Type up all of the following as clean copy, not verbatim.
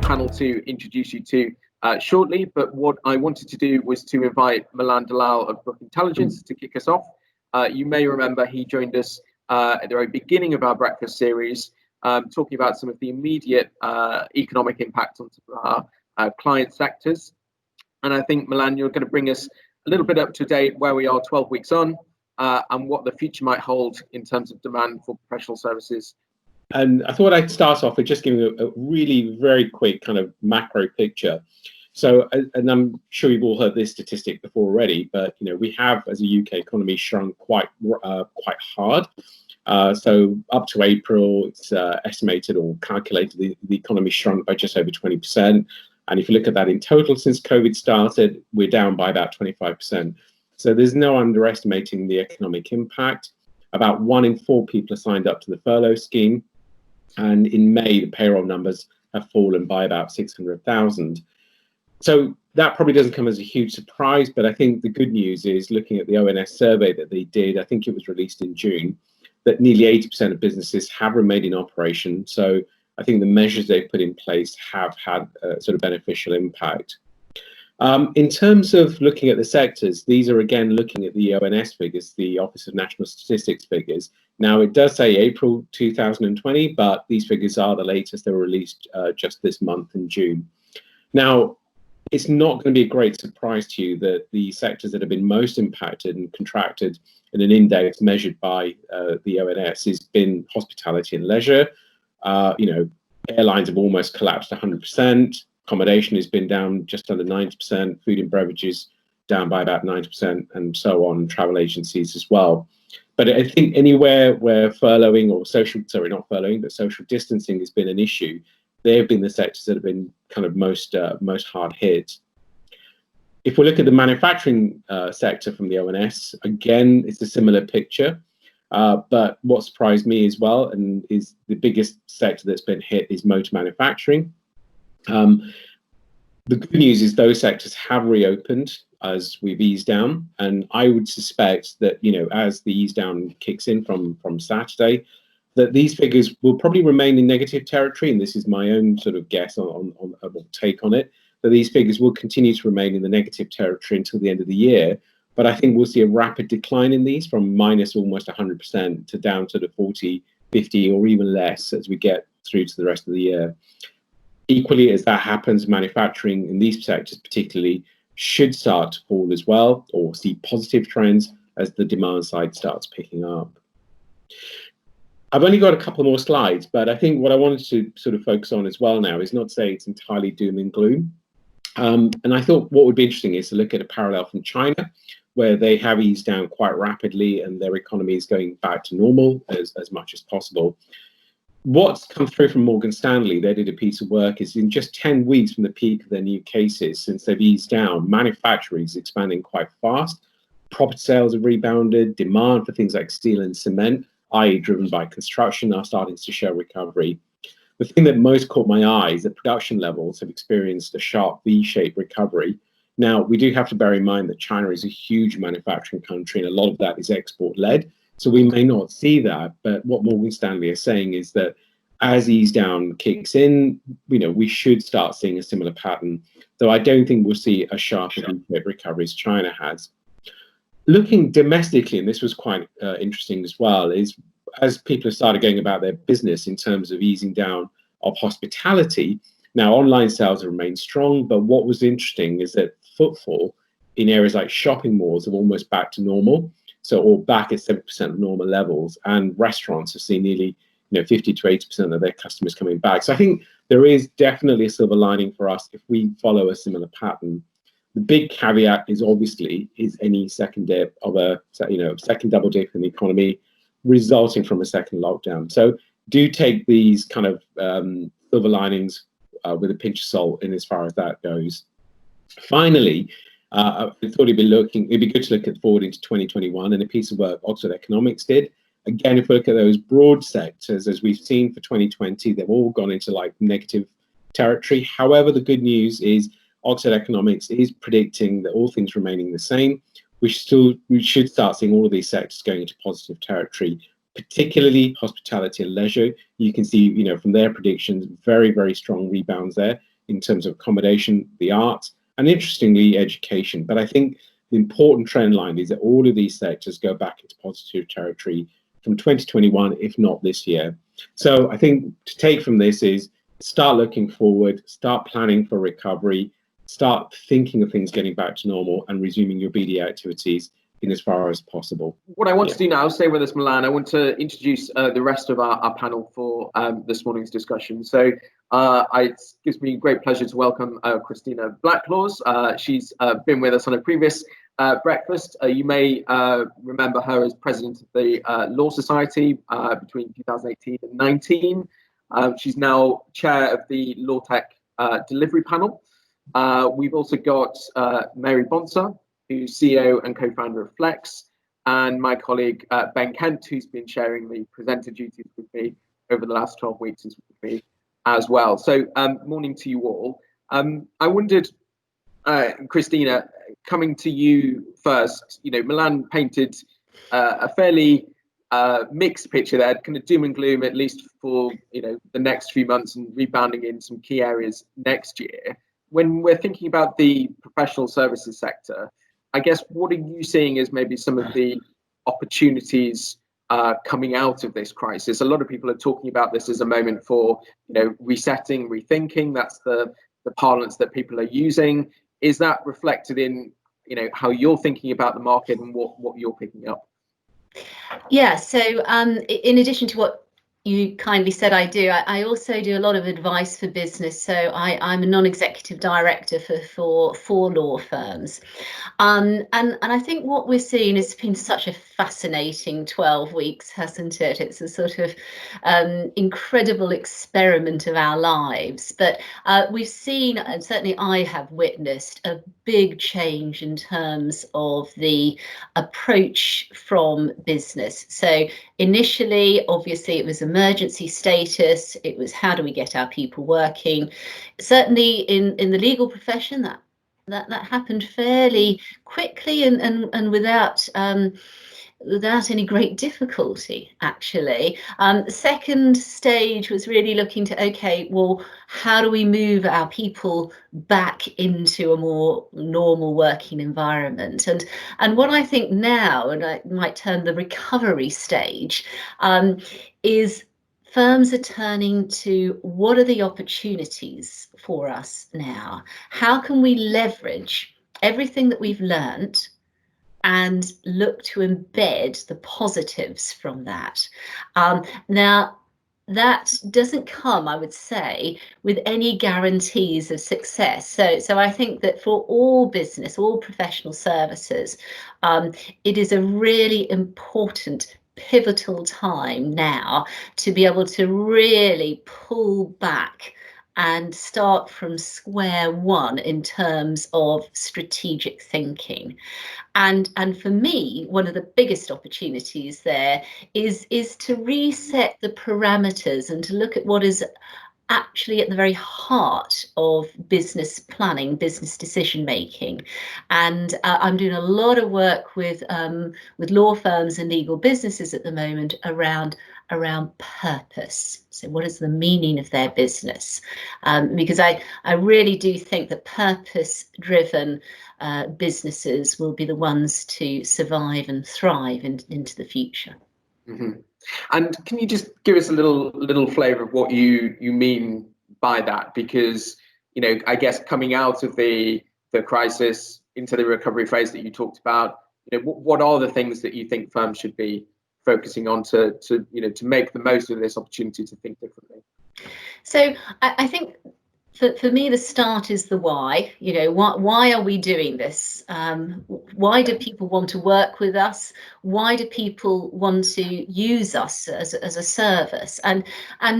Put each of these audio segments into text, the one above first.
panel to introduce you to shortly, but what I wanted to do was to invite Milan Dalal of Brook Intelligence to kick us off. You may remember he joined us at the very beginning of our breakfast series, talking about some of the immediate economic impact on our client sectors. And I think, Milan, you're going to bring us a little bit up to date where we are 12 weeks on and what the future might hold in terms of demand for professional services. And I thought I'd start off with just giving a really very quick kind of macro picture. So, and I'm sure you've all heard this statistic before already, but we have, as a UK economy, shrunk quite hard. So up to April, it's estimated or calculated the economy shrunk by just over 20%. And if you look at that in total since COVID started, we're down by about 25%. So there's no underestimating the economic impact. About 1 in 4 people are signed up to the furlough scheme. And in May, the payroll numbers have fallen by about 600,000. So that probably doesn't come as a huge surprise, but I think the good news is, looking at the ONS survey that they did, I think it was released in June, that nearly 80% of businesses have remained in operation. So I think the measures they've put in place have had a sort of beneficial impact. In terms of looking at the sectors, these are again looking at the ONS figures, the Office of National Statistics figures. Now, it does say April 2020, but these figures are the latest. They were released just this month in June. Now, it's not going to be a great surprise to you that the sectors that have been most impacted and contracted in an index measured by the ONS has been hospitality and leisure. Airlines have almost collapsed 100%. Accommodation has been down just under 90%. Food and beverages down by about 90%, and so on. Travel agencies as well. But I think anywhere where furloughing or social distancing has been an issue, they have been the sectors that have been kind of most hard hit. If we look at the manufacturing sector from the ONS, again, it's a similar picture. But what surprised me as well, and is the biggest sector that's been hit, is motor manufacturing. The good news is those sectors have reopened as we've eased down, and I would suspect that as the ease down kicks in from Saturday, that these figures will probably remain in negative territory, and this is my own sort of guess on take on it, that these figures will continue to remain in the negative territory until the end of the year. But I think we'll see a rapid decline in these from minus almost 100% to down to the 40, 50, or even less as we get through to the rest of the year. Equally, as that happens, manufacturing in these sectors particularly should start to fall as well, or see positive trends as the demand side starts picking up. I've only got a couple more slides, but I think what I wanted to sort of focus on as well now is not to say it's entirely doom and gloom. And I thought what would be interesting is to look at a parallel from China, where they have eased down quite rapidly and their economy is going back to normal as much as possible. What's come through from Morgan Stanley, they did a piece of work, is in just 10 weeks from the peak of their new cases, since they've eased down, manufacturing is expanding quite fast. Property sales have rebounded. Demand for things like steel and cement, i.e. driven by construction, are starting to show recovery. The thing that most caught my eye is that production levels have experienced a sharp V-shaped recovery. Now, we do have to bear in mind that China is a huge manufacturing country, and a lot of that is export-led. So we may not see that, but what Morgan Stanley is saying is that as ease down kicks in, we should start seeing a similar pattern. Though I don't think we'll see a sharper recovery as China has. Looking domestically, and this was quite interesting as well, is as people have started going about their business in terms of easing down of hospitality. Now, online sales have remained strong, but what was interesting is that footfall in areas like shopping malls are almost back to normal. So, or back at 7% of normal levels, and restaurants have seen nearly 50 to 80% of their customers coming back. So I think there is definitely a silver lining for us if we follow a similar pattern. The big caveat is obviously any second dip of second double dip in the economy resulting from a second lockdown. So do take these kind of silver linings with a pinch of salt in as far as that goes. Finally, I thought it'd be good to look forward into 2021, and a piece of work Oxford Economics did. Again, if we look at those broad sectors, as we've seen for 2020, they've all gone into negative territory. However, the good news is Oxford Economics is predicting that all things remaining the same, we should start seeing all of these sectors going into positive territory, particularly hospitality and leisure. You can see, from their predictions, very, very strong rebounds there. in terms of accommodation, the arts, and interestingly, education. But I think the important trend line is that all of these sectors go back into positive territory from 2021, if not this year. So I think to take from this is start looking forward, start planning for recovery, start thinking of things getting back to normal and resuming your BD activities in as far as possible. What I want to do now, stay with us, Milan, I want to introduce the rest of our panel for this morning's discussion. So it gives me great pleasure to welcome Christina Blacklaws. She's been with us on a previous breakfast. You may remember her as president of the Law Society between 2018 and 19. She's now chair of the LawTech delivery panel. We've also got Mary Bonsor, who's CEO and co-founder of F-LEX, and my colleague Ben Kent, who's been sharing the presenter duties with me over the last 12 weeks with me as well. So morning to you all. I wondered, Christina, coming to you first, Milan painted a fairly mixed picture there, kind of doom and gloom, at least for the next few months and rebounding in some key areas next year. When we're thinking about the professional services sector, I guess, what are you seeing as maybe some of the opportunities coming out of this crisis? A lot of people are talking about this as a moment for, resetting, rethinking. That's the parlance that people are using. Is that reflected in, how you're thinking about the market and what you're picking up? Yeah, so in addition to what you kindly said I do, I also do a lot of advice for business. So I'm a non-executive director for four law firms. And I think what we're seeing has been such a fascinating 12 weeks, hasn't it? It's a sort of incredible experiment of our lives. But we've seen, and certainly I have witnessed, a big change in terms of the approach from business. So initially, obviously, it was emergency status. It was how do we get our people working? Certainly in the legal profession, that happened fairly quickly and without any great difficulty, actually. The second stage was really looking to, okay, well, how do we move our people back into a more normal working environment? And what I think now, and I might term the recovery stage, is firms are turning to what are the opportunities for us now? How can we leverage everything that we've learned and look to embed the positives from that? Now, that doesn't come, I would say, with any guarantees of success. So I think that for all business, all professional services, it is a really important pivotal time now to be able to really pull back and start from square one in terms of strategic thinking. And for me, one of the biggest opportunities there is to reset the parameters and to look at what is actually at the very heart of business planning, business decision making. And I'm doing a lot of work with law firms and legal businesses at the moment around purpose. So what is the meaning of their business? Because I really do think that purpose-driven businesses will be the ones to survive and thrive into the future. Mm-hmm. And can you just give us a little flavour of what you mean by that? Because, I guess coming out of the crisis into the recovery phase that you talked about, what are the things that you think firms should be focusing on to make the most of this opportunity to think differently? So I think for me, the start is the why. Why are we doing this? Why do people want to work with us? Why do people want to use us as a service? And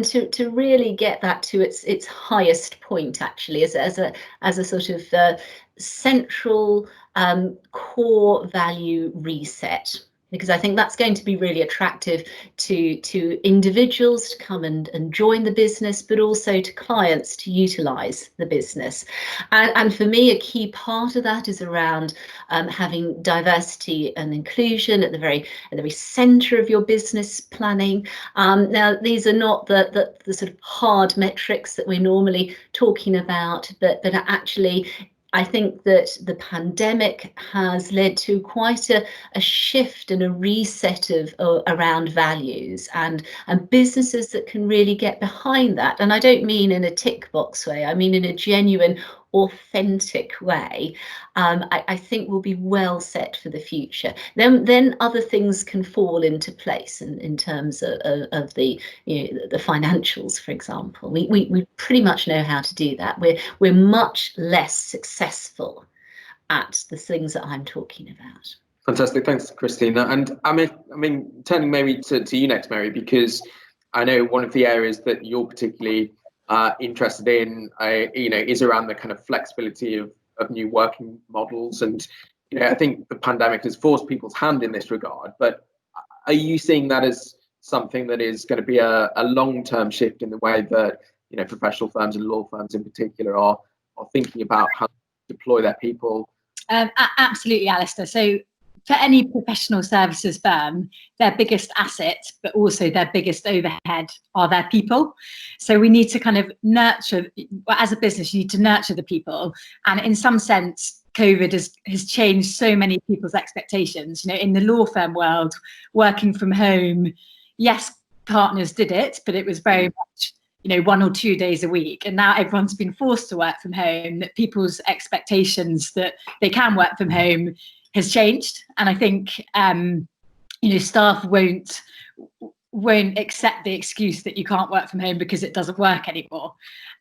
to really get that to its highest point, actually, as a sort of central core value reset. because I think that's going to be really attractive to individuals to come and join the business, but also to clients to utilise the business. And for me, a key part of that is around having diversity and inclusion at the very centre of your business planning. Now, these are not the sort of hard metrics that we're normally talking about, but actually, I think that the pandemic has led to quite a shift and a reset of around values and businesses that can really get behind that. And I don't mean in a tick box way, I mean in a genuine, authentic way. I think we'll be well set for the future. Then other things can fall into place in terms of the the financials, for example. We pretty much know how to do that. We're much less successful at the things that I'm talking about. Fantastic, thanks, Christina. And I mean, turning maybe to you next, Mary, because I know one of the areas that you're particularly interested in, is around the kind of flexibility of new working models. And I think the pandemic has forced people's hand in this regard. But are you seeing that as something that is going to be a long-term shift in the way that professional firms and law firms in particular are thinking about how to deploy their people? Absolutely, Alastair. So for any professional services firm, their biggest asset, but also their biggest overhead, are their people. So we need to kind of nurture, as a business, you need to nurture the people. And in some sense, COVID has changed so many people's expectations. In the law firm world, working from home, yes, partners did it, but it was very much 1 or 2 days a week. And now everyone's been forced to work from home, that people's expectations that they can work from home has changed. And I think staff won't accept the excuse that you can't work from home because it doesn't work anymore.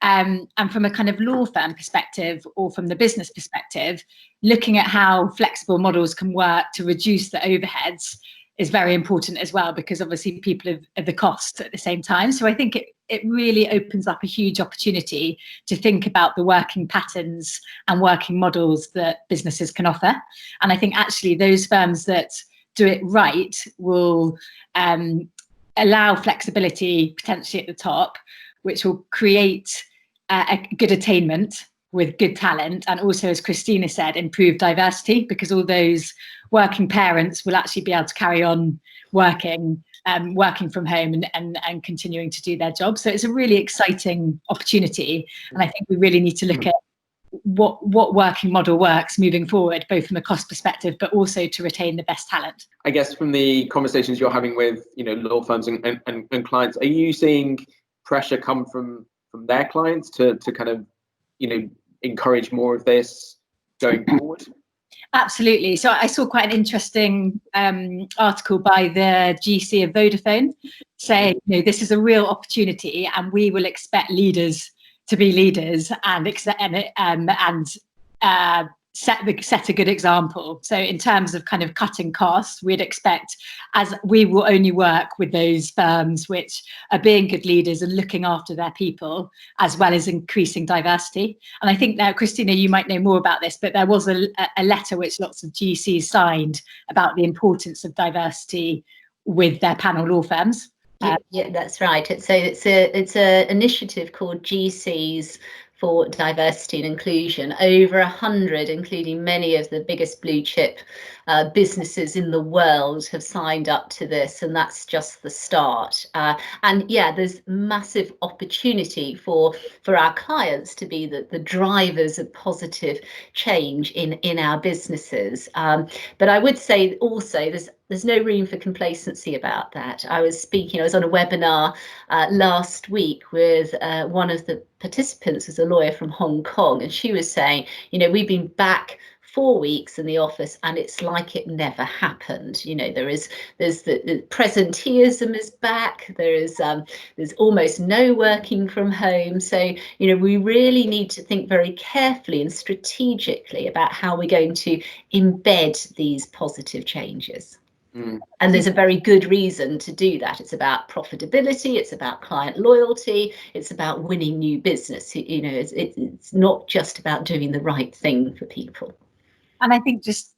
And from a kind of law firm perspective, or from the business perspective, looking at how flexible models can work to reduce the overheads is very important as well, because obviously people have the costs at the same time. So I think it really opens up a huge opportunity to think about the working patterns and working models that businesses can offer. And I think actually those firms that do it right will allow flexibility potentially at the top, which will create a good attainment with good talent, and also, as Christina said, improve diversity, because all those working parents will actually be able to carry on working from home and continuing to do their job. So it's a really exciting opportunity, and I think we really need to look at what working model works moving forward, both from a cost perspective, but also to retain the best talent. I guess from the conversations you're having with law firms and clients, are you seeing pressure come from their clients to kind of encourage more of this going forward? Absolutely. So I saw quite an interesting article by the GC of Vodafone saying, this is a real opportunity, and we will expect leaders to be leaders and set a good example. So in terms of kind of cutting costs, we'd expect, as we will only work with those firms which are being good leaders and looking after their people, as well as increasing diversity. And I think now, Christina, you might know more about this, but there was a letter which lots of GCs signed about the importance of diversity with their panel law firms. Yeah, that's right. It's a initiative called GCs for Diversity and Inclusion. Over 100, including many of the biggest blue chip businesses in the world, have signed up to this, and that's just the start. And yeah, there's massive opportunity for our clients to be the drivers of positive change in our businesses. But I would say also there's no room for complacency about that. I was on a webinar last week with one of the participants, was a lawyer from Hong Kong, and she was saying, we've been back 4 weeks in the office and it's like it never happened. There's the presenteeism is back. There's almost no working from home. So we really need to think very carefully and strategically about how we're going to embed these positive changes. And there's a very good reason to do that. It's about profitability, it's about client loyalty, it's about winning new business. It's not just about doing the right thing for people. And I think just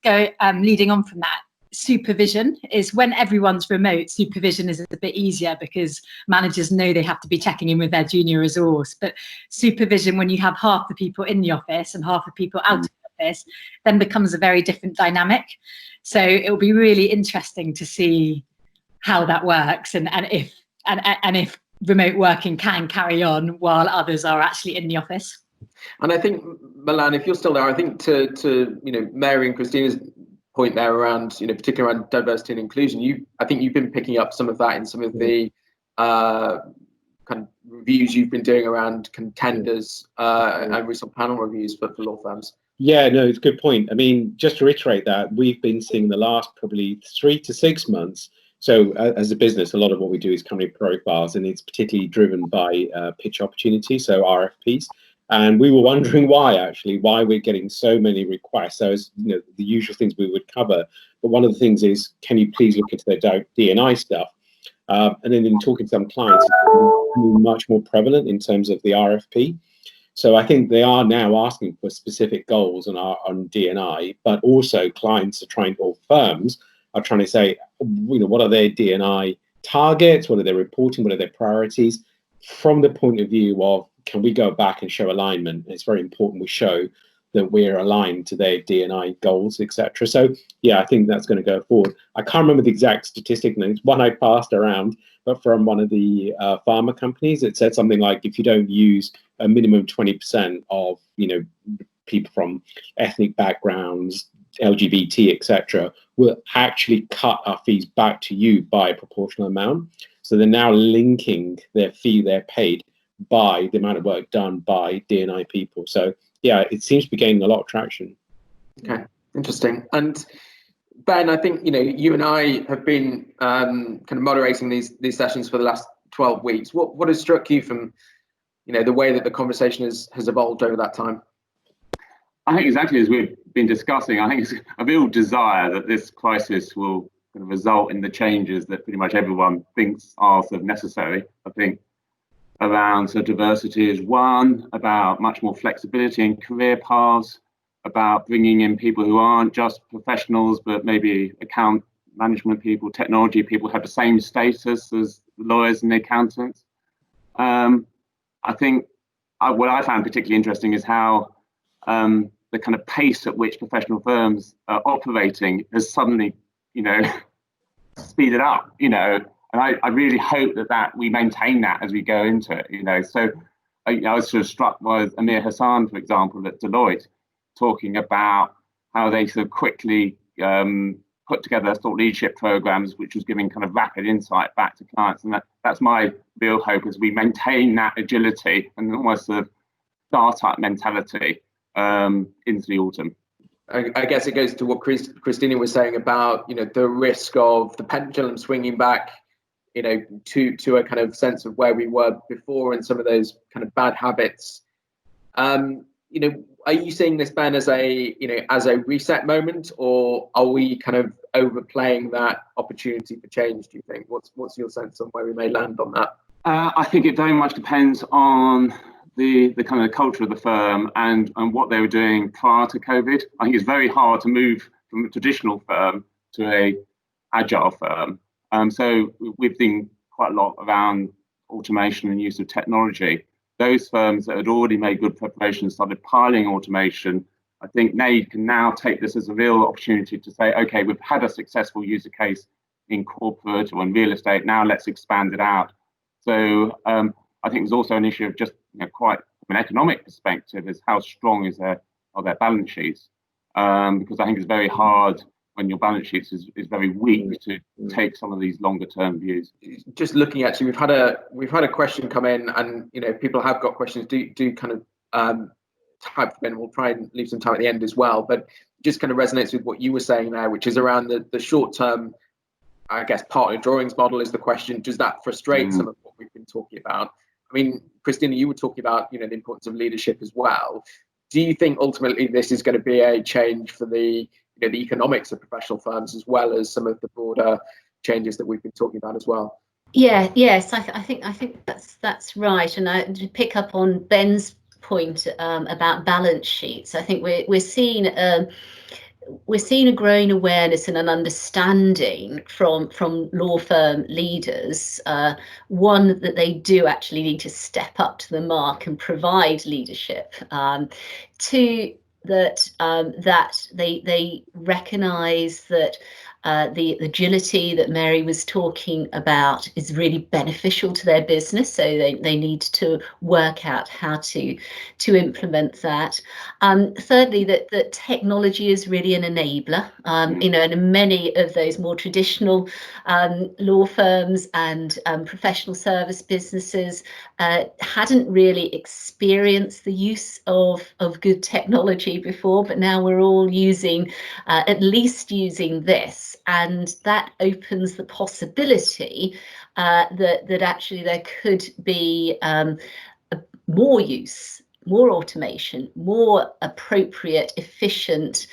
leading on from that, supervision is when everyone's remote. Supervision is a bit easier because managers know they have to be checking in with their junior resource. But supervision, when you have half the people in the office and half the people out of the office, then becomes a very different dynamic. So it will be really interesting to see how that works and if remote working can carry on while others are actually in the office. And I think, Milan, if you're still there, I think to Mary and Christina's point there around, particularly around diversity and inclusion, I think you've been picking up some of that in some of the kind of reviews you've been doing around contenders and recent panel reviews for law firms. Yeah, no, it's a good point. I mean, just to reiterate that, we've been seeing the last probably 3 to 6 months. So as a business, a lot of what we do is company profiles, and it's particularly driven by pitch opportunities, so RFPs. And we were wondering why we're getting so many requests. So as the usual things we would cover, but one of the things is, can you please look into their D&I stuff? And then in talking to some clients, it's much more prevalent in terms of the RFP. So I think they are now asking for specific goals on D&I, but also clients are trying, or firms are trying to say, what are their D&I targets? What are their reporting? What are their priorities? From the point of view of, can we go back and show alignment? It's very important we show that we're aligned to their D&I goals, etc. So yeah, I think that's going to go forward. I can't remember the exact statistic, and it's one I passed around, but from one of the pharma companies, it said something like, if you don't use a minimum 20% of people from ethnic backgrounds, LGBT, etc., will actually cut our fees back to you by a proportional amount. So they're now linking their fee they're paid by the amount of work done by D&I people. So yeah, it seems to be gaining a lot of traction. Okay, interesting. And Ben, I think you and I have been kind of moderating these sessions for the last 12 weeks. What has struck you from the way that the conversation has evolved over that time? I think exactly as we've been discussing, I think it's a real desire that this crisis will kind of result in the changes that pretty much everyone thinks are sort of necessary. I think around sort of diversity is one, about much more flexibility in career paths, about bringing in people who aren't just professionals, but maybe account management people, technology people, have the same status as lawyers and accountants. I think what I found particularly interesting is how the kind of pace at which professional firms are operating has suddenly, speeded up, and I really hope that we maintain that as we go into it, So I was sort of struck by Amir Hassan, for example, at Deloitte, talking about how they sort of quickly put together thought leadership programs, which was giving kind of rapid insight back to clients. And that's my real hope, as we maintain that agility and almost sort of startup mentality into the autumn. I guess it goes to what Christina was saying about the risk of the pendulum swinging back to a kind of sense of where we were before and some of those kind of bad habits. Are you seeing this, Ben, as a reset moment, or are we kind of overplaying that opportunity for change, do you think? What's your sense on where we may land on that? I think it very much depends on the kind of culture of the firm and what they were doing prior to COVID. I think it's very hard to move from a traditional firm to a agile firm. So we've been quite a lot around automation and use of technology. Those firms that had already made good preparations started piling automation. I think they can now take this as a real opportunity to say, okay, we've had a successful user case in corporate or in real estate. Now let's expand it out. So I think there's also an issue of just quite from an economic perspective is how strong are their balance sheets? Because I think it's very hard when your balance sheet is very weak to take some of these longer term views. Just looking, actually, we've had a question come in, and people have got questions. Do kind of type them in. We'll try and leave some time at the end as well. But just kind of resonates with what you were saying there, which is around the short term. I guess partner drawings model is the question. Does that frustrate some of what we've been talking about? I mean, Christina, you were talking about the importance of leadership as well. Do you think ultimately this is going to be a change for the the economics of professional firms, as well as some of the broader changes that we've been talking about as well? Yes, I think that's right. And to pick up on Ben's point about balance sheets, I think we're seeing we're seeing a growing awareness and an understanding from law firm leaders, one, that they do actually need to step up to the mark and provide leadership. Two, that they recognise that the agility that Mary was talking about is really beneficial to their business, so they need to work out how to implement that. Thirdly, that technology is really an enabler. And many of those more traditional law firms and professional service businesses hadn't really experienced the use of good technology before, but now we're all using, at least using this, and that opens the possibility that actually there could be more use, more automation, more appropriate, efficient,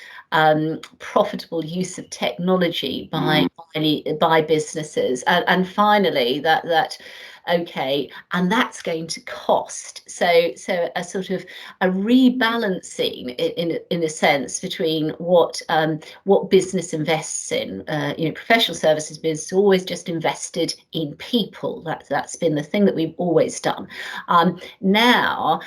profitable use of technology by businesses. And finally, that okay, and that's going to cost. So a sort of a rebalancing in a sense between what business invests in. Professional services business always just invested in people. That's been the thing that we've always done. Now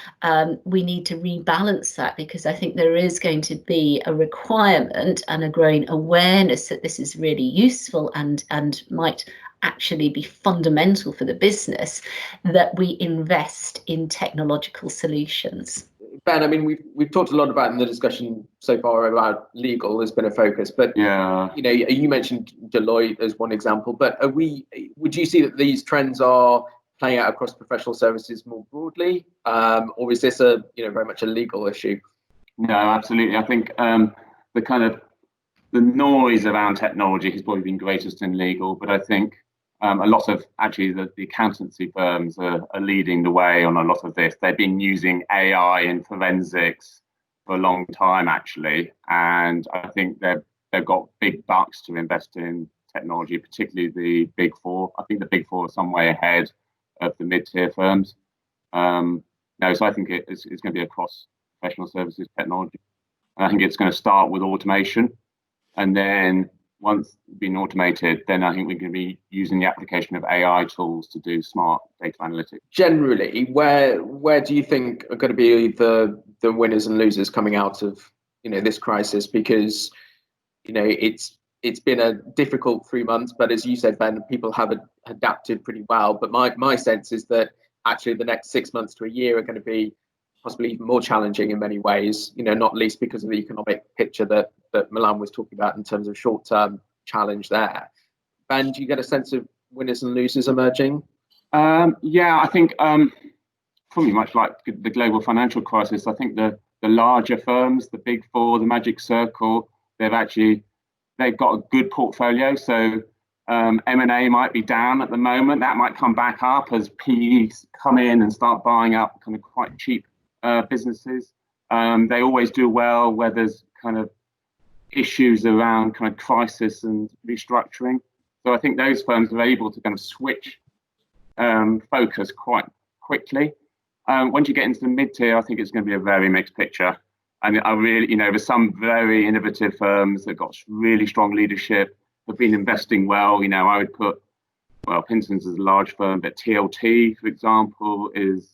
we need to rebalance that, because I think there is going to be a requirement and a growing awareness that this is really useful and might actually be fundamental for the business, that we invest in technological solutions. Ben, I mean, we've talked a lot about in the discussion so far about legal has been a focus, but you mentioned Deloitte as one example, but would you see that these trends are playing out across professional services more broadly, or is this very much a legal issue? No, absolutely. I think the noise around technology has probably been greatest in legal, but I think a lot of actually the accountancy firms are leading the way on a lot of this. They've been using AI in forensics for a long time, actually, and I think they've got big bucks to invest in technology, particularly the Big Four. I think the Big Four are some way ahead of the mid-tier firms. So I think it's going to be across professional services technology. And I think it's going to start with automation, and then once been automated, then I think we're going to be using the application of AI tools to do smart data analytics. Generally, where do you think are going to be the winners and losers coming out of this crisis? Because it's been a difficult 3 months, but as you said, Ben, people have adapted pretty well. But my sense is that actually the next 6 months to a year are going to be possibly even more challenging in many ways, not least because of the economic picture that Milan was talking about in terms of short-term challenge there. Ben, do you get a sense of winners and losers emerging? I think probably much like the global financial crisis, I think the larger firms, the Big Four, the Magic Circle, they've got a good portfolio. So M&A might be down at the moment. That might come back up as PEs come in and start buying up kind of quite cheap businesses. They always do well where there's kind of issues around kind of crisis and restructuring. So I think those firms are able to kind of switch focus quite quickly. Once you get into the mid-tier, I think it's going to be a very mixed picture. And I really, there's some very innovative firms that got really strong leadership, have been investing well. I would put, Pinson's is a large firm, but TLT, for example, is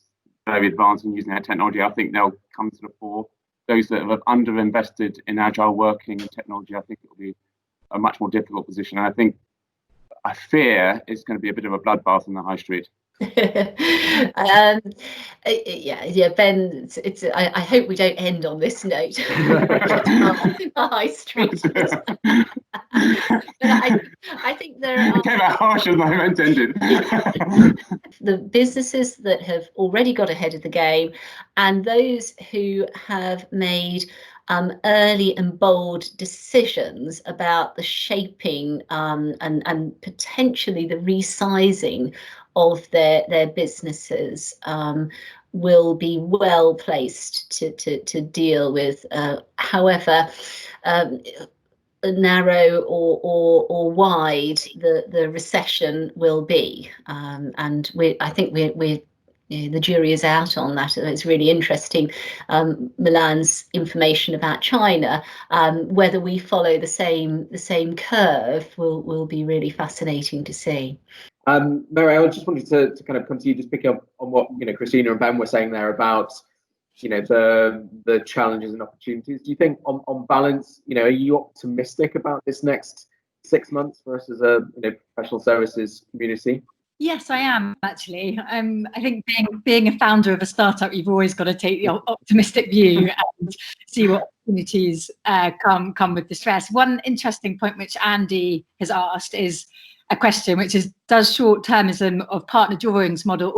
very advanced in using their technology. I think they'll come to the fore. Those that have underinvested in agile working and technology, I think it will be a much more difficult position. And I fear it's going to be a bit of a bloodbath in the high street. Ben, I hope we don't end on this note. The high street. But I think there are came out harsher than I intended. The businesses that have already got ahead of the game, and those who have made early and bold decisions about the shaping and potentially the resizing of their businesses will be well placed to deal with however narrow or wide the recession will be, and I think we're the jury is out on that. It's really interesting. Milan's information about China, whether we follow the same curve will be really fascinating to see. Mary, I just wanted to kind of come to you, just pick up on what Christina and Ben were saying there about the challenges and opportunities. Do you think on balance, are you optimistic about this next 6 months versus a professional services community? Yes, I am actually. I think being a founder of a startup, you've always got to take the optimistic view and see what opportunities come with the stress. One interesting point which Andy has asked is a question which is, does short-termism of partner drawings model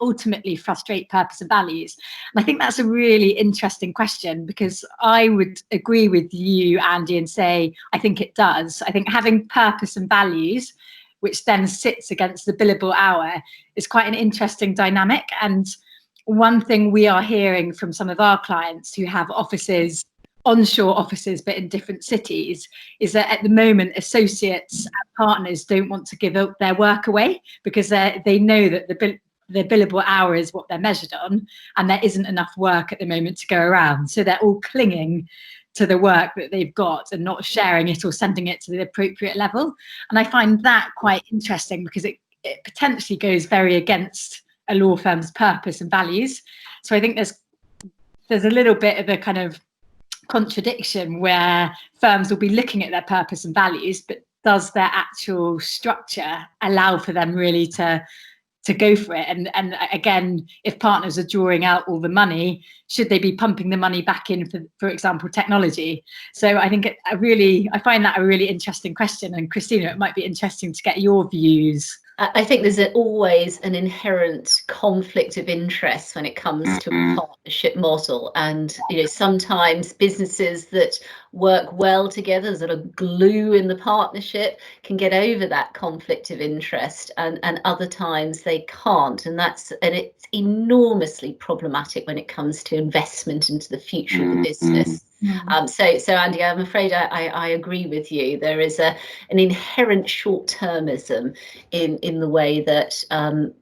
ultimately frustrate purpose and values? And I think that's a really interesting question, because I would agree with you, Andy, and say I think it does. I think having purpose and values, which then sits against the billable hour, is quite an interesting dynamic. And one thing we are hearing from some of our clients who have offices, onshore offices, but in different cities, is that at the moment associates and partners don't want to give their work away, because they know that the billable hour is what they're measured on, and there isn't enough work at the moment to go around. So they're all clinging to the work that they've got and not sharing it or sending it to the appropriate level. And I find that quite interesting, because it potentially goes very against a law firm's purpose and values. So I think there's a little bit of a kind of contradiction where firms will be looking at their purpose and values, but does their actual structure allow for them really to go for it? And again, if partners are drawing out all the money, should they be pumping the money back in for example, technology? So I think I find that a really interesting question. And Christina, it might be interesting to get your views. I think there's always an inherent conflict of interest when it comes to a partnership model, and sometimes businesses that work well together, there's a glue in the partnership, can get over that conflict of interest, and other times they can't, and it's enormously problematic when it comes to investment into the future of the business. So Andy, I'm afraid I agree with you. There is an inherent short-termism in the way that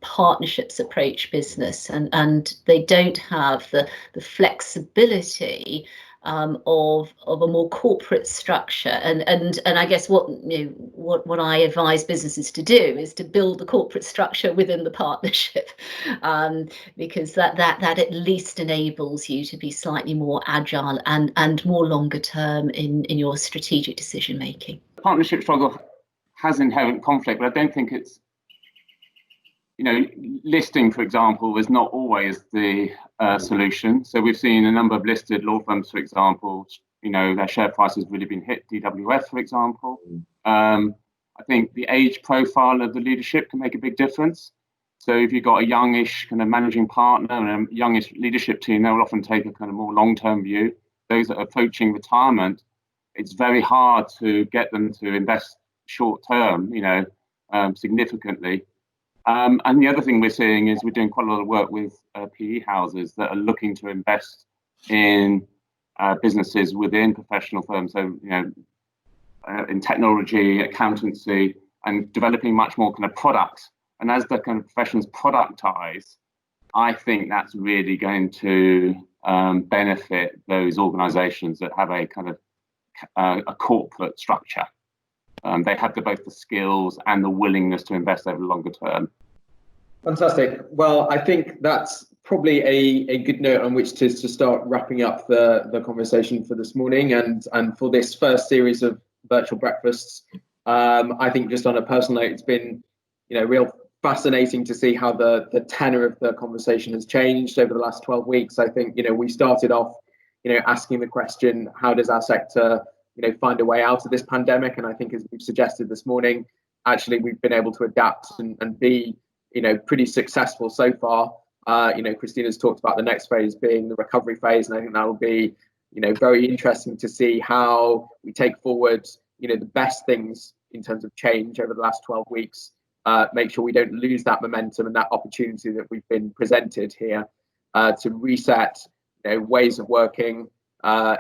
partnerships approach business, and they don't have the flexibility of a more corporate structure. And I guess what I advise businesses to do is to build the corporate structure within the partnership, because that at least enables you to be slightly more agile and more longer term in your strategic decision making. Partnership struggle has inherent conflict, but I don't think it's, listing, for example, is not always the solution. So we've seen a number of listed law firms, for example, their share price has really been hit. DWF, for example. I think the age profile of the leadership can make a big difference. So if you've got a youngish kind of managing partner and a youngish leadership team, they will often take a kind of more long-term view. Those that are approaching retirement, it's very hard to get them to invest short-term, significantly. And the other thing we're seeing is we're doing quite a lot of work with PE houses that are looking to invest in businesses within professional firms, so in technology, accountancy, and developing much more kind of products. And as the kind of professions productize, I think that's really going to benefit those organizations that have a kind of a corporate structure. They have both the skills and the willingness to invest over the longer term. Fantastic. Well, I think that's probably a good note on which to start wrapping up the conversation for this morning and for this first series of virtual breakfasts. I think just on a personal note, it's been real fascinating to see how the tenor of the conversation has changed over the last 12 weeks. I think we started off asking the question, how does our sector find a way out of this pandemic? And I think, as we've suggested this morning, actually we've been able to adapt and be pretty successful so far. Christina's talked about the next phase being the recovery phase, and I think that will be very interesting to see how we take forward the best things in terms of change over the last 12 weeks, make sure we don't lose that momentum and that opportunity that we've been presented here to reset ways of working,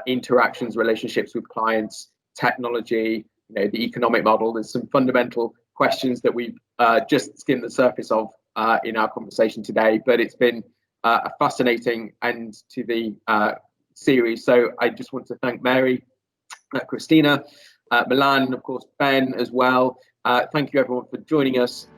interactions, relationships with clients, technology, the economic model. There's some fundamental questions that we've just skimmed the surface of in our conversation today, but it's been a fascinating end to the series. So I just want to thank Mary, Christina, Milan, and of course Ben as well. Thank you everyone for joining us.